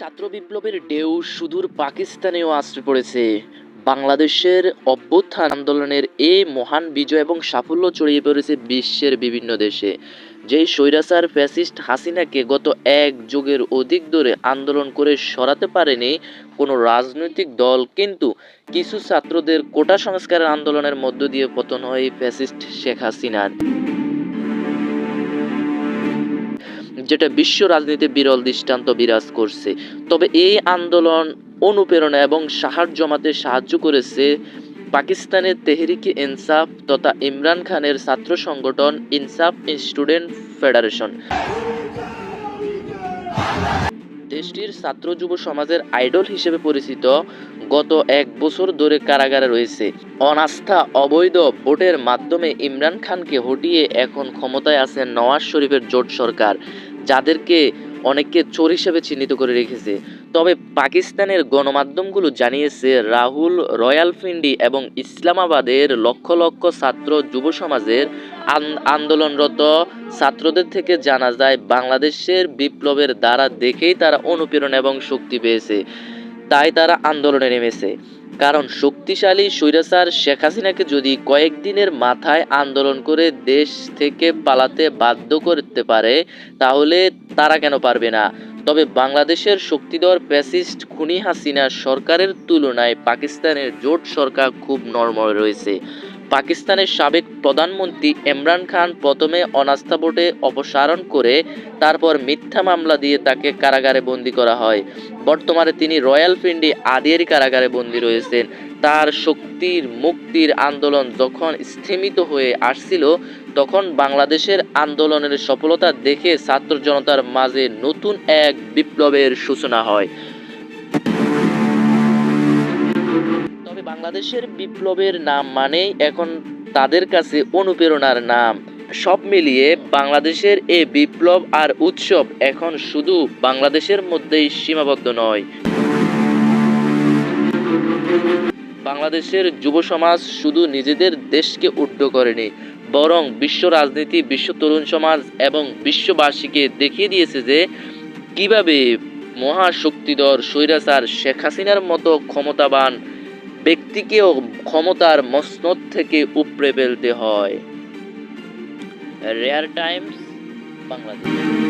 ছাত্র বিপ্লবের ঢেউ সুদূর পাকিস্তানেও আছড়ে পড়েছে। বাংলাদেশের অভ্যুত্থান আন্দোলনের এই মহান বিজয় এবং সাফল্য ছড়িয়ে পড়েছে বিশ্বের বিভিন্ন দেশে। যেই স্বৈরাচার ফ্যাসিস্ট হাসিনাকে গত এক যুগের অধিক ধরে আন্দোলন করে সরাতে পারেনি কোনো রাজনৈতিক দল, কিন্তু কিছু ছাত্রদের কোটা সংস্কারের আন্দোলনের মধ্য দিয়ে পতন হয় ফ্যাসিস্ট শেখ হাসিনার, যেটা বিশ্ব রাজনীতিতে বিরল দৃষ্টান্ত বিরাজ করছে। তবে এই আন্দোলন অনুপ্রেরণা এবং সাহস জমাতে সাহায্য করেছে পাকিস্তানের তেহরিকে ইনসাফ তথা ইমরান খানের ছাত্র সংগঠন ইনসাফ স্টুডেন্ট ফেডারেশন। দেশটির ছাত্র যুব সমাজের আইডল হিসেবে পরিচিত, গত এক বছর ধরে কারাগারে রয়েছে। অনাস্থা অবৈধ ভোটের মাধ্যমে ইমরান খানকে হটিয়ে এখন ক্ষমতায় আছেন নওয়াজ শরীফের জোট সরকার, যাদেরকে অনেককে চোর হিসেবে চিহ্নিত করে রেখেছে। তবে পাকিস্তানের গণমাধ্যমগুলো জানিয়েছে, রাহুল, রয়ালপিন্ডি এবং ইসলামাবাদের লক্ষ লক্ষ ছাত্র যুব সমাজের আন্দোলনরত ছাত্রদের থেকে জানা যায়, বাংলাদেশের বিপ্লবের দ্বারা দেখেই তারা অনুপ্রেরণা এবং শক্তি পেয়েছে, তাই তারা আন্দোলনে নেমেছে। কারণ শক্তিশালী স্বৈরাচার শেখ হাসিনাকে যদি কয়েকদিনের মাথায় আন্দোলন করে দেশ থেকে পালাতে বাধ্য করতে পারে, তাহলে তারা কেন পারবে না? তবে বাংলাদেশের শক্তিধর ফ্যাসিস্ট খুনি হাসিনা সরকারের তুলনায় পাকিস্তানের জোট সরকার খুব নড়বড়ে রয়েছে। পাকিস্তানের সাবেক প্রধানমন্ত্রী ইমরান খান প্রথমে অনাস্থা ভোটে অপসারণ করে তারপর মিথ্যা মামলা দিয়ে তাকে কারাগারে বন্দী করা হয়। বর্তমানে তিনি রয়ালপিন্ডি আদিয়ারি কারাগারে বন্দী রয়েছেন। তার শক্তির মুক্তির আন্দোলন যখন স্থিমিত হয়ে আসছিল, তখন বাংলাদেশের আন্দোলনের সফলতা দেখে ছাত্র জনতার মাঝে নতুন এক বিপ্লবের সূচনা হয়। তবে বাংলাদেশের বিপ্লবের নাম মানেই এখন তাদের কাছে অনুপ্রেরণার নাম। সব মিলিয়ে বাংলাদেশের এই বিপ্লব আর উৎসব এখন শুধু বাংলাদেশের মধ্যেই সীমাবদ্ধ নয়। বাংলাদেশের যুব সমাজ শুধু নিজেদের দেশকে উদ্ধ করেনি, বরং বিশ্ব রাজনীতি, বিশ্ব তরুণ সমাজ এবং বিশ্ববাসীকে দেখিয়ে দিয়েছে যে কিভাবে মহাশক্তিধর স্বৈরাচার শেখ হাসিনার মতো ক্ষমতাবান ব্যক্তিকেও ক্ষমতার মসনদ থেকে উপড়ে ফেলতে হয়। Rare Times, Bangladesh.